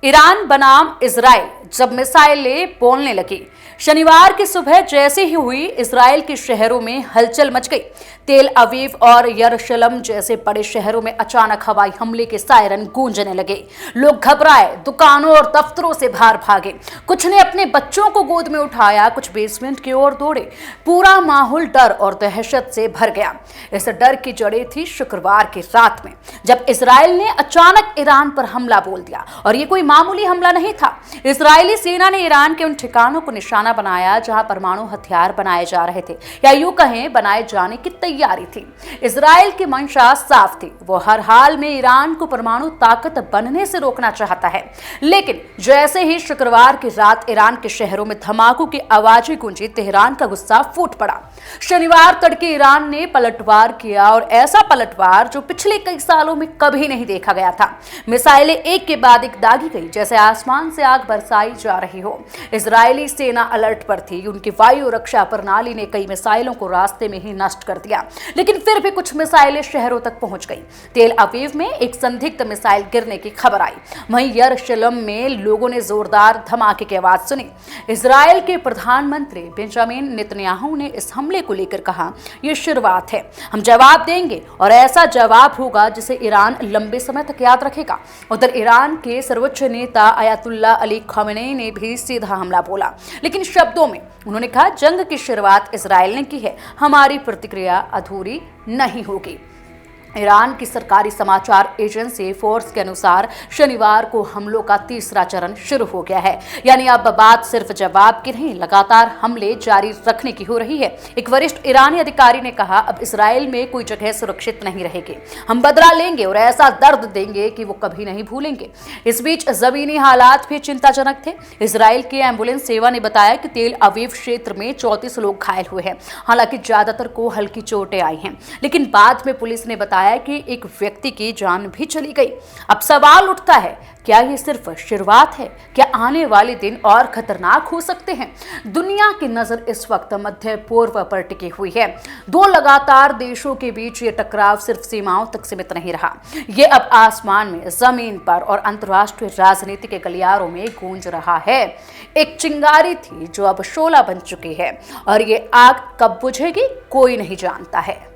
Iran बनाम Israel जब मिसाइलें बोलने लगी। शनिवार की सुबह जैसे ही हुई, इजराइल के शहरों में हलचल मच गई। तेल अवीव और यरूशलेम जैसे बड़े शहरों में अचानक हवाई हमले के सायरन गूंजने लगे। लोग घबराए, दुकानों और दफ्तरों से बाहर भागे। कुछ ने अपने बच्चों को गोद में उठाया, कुछ बेसमेंट की ओर दौड़े। पूरा माहौल डर और दहशत से भर गया। इस डर की जड़ें थी शुक्रवार की रात में, जब इजराइल ने अचानक ईरान पर हमला बोल दिया। और ये कोई मामूली हमला नहीं था। इजरायली सेना ने ईरान के उन ठिकानों को निशाना बनाया जहां परमाणु हथियार बनाए जा रहे थे, या यूं कहें बनाए जाने की तैयारी थी। इजराइल की मंशा साफ थी, वो हर हाल में ईरान को परमाणु ताकत बनने से रोकना चाहता है। लेकिन जैसे ही शुक्रवार की रात ईरान के शहरों में धमाकों की आवाजें गूंजी, तेहरान का गुस्सा फूट पड़ा। शनिवार तड़के ईरान ने पलटवार किया, और ऐसा पलटवार जो पिछले कई सालों में कभी नहीं देखा गया था। मिसाइलें एक के बाद एक दागी गई, जैसे आसमान से आग बरसाई जा रही हो। इजरायली सेना अलर्ट पर थी। उनकी वायु रक्षा प्रणाली ने कई मिसाइलों को रास्ते में ही नष्ट कर दिया, लेकिन फिर भी कुछ मिसाइलें शहरों तक पहुंच गई। तेल अवीव में एक संदिग्ध मिसाइल गिरने की खबर आई। वहीं यरूशलेम में लोगों ने जोरदार धमाके की आवाज सुनी। इजराइल के प्रधानमंत्री बेंजामिन नेतन्याहू ने इस हमले को लेकर कहा, यह शुरुआत है, हम जवाब देंगे, और ऐसा जवाब होगा जिसे ईरान लंबे समय तक याद रखेगा। उधर ईरान के सर्वोच्च नेता अयातुल्ला अली खमेनी ने भी सीधा हमला बोला, लेकिन शब्दों में उन्होंने कहा, जंग की शुरुआत इजराइल ने की है, हमारी प्रतिक्रिया अधूरी नहीं होगी। ईरान की सरकारी समाचार एजेंसी फोर्स के अनुसार शनिवार को हमलों का तीसरा चरण शुरू हो गया है। यानी अब बात सिर्फ जवाब की नहीं, लगातार हमले जारी रखने की हो रही है। एक वरिष्ठ ईरानी अधिकारी ने कहा, अब इजराइल में कोई जगह सुरक्षित नहीं रहेगी, हम बदला लेंगे और ऐसा दर्द देंगे कि वो कभी नहीं भूलेंगे। इस बीच जमीनी हालात भी चिंताजनक थे। इजराइल की एम्बुलेंस सेवा ने बताया कि तेल अवीव क्षेत्र में 34 लोग घायल हुए हैं। हालांकि ज्यादातर को हल्की चोटें आई हैं, लेकिन बाद में पुलिस ने बताया कि एक व्यक्ति की जान भी चली गई। अब सवाल उठता है, क्या ये सिर्फ शुरुआत है? क्या आने वाले दिन और खतरनाक हो सकते हैं? दुनिया की नजर इस वक्त मध्य पूर्व पर टिकी हुई है। दो लगातार देशों के बीच ये टकराव सिर्फ सीमाओं तक सीमित नहीं रहा, ये अब आसमान में, जमीन पर और अंतर्राष्ट्रीय राजनीति के गलियारों में गूंज रहा है। एक चिंगारी थी जो अब शोला बन चुकी है, और ये आग कब बुझेगी कोई नहीं जानता है।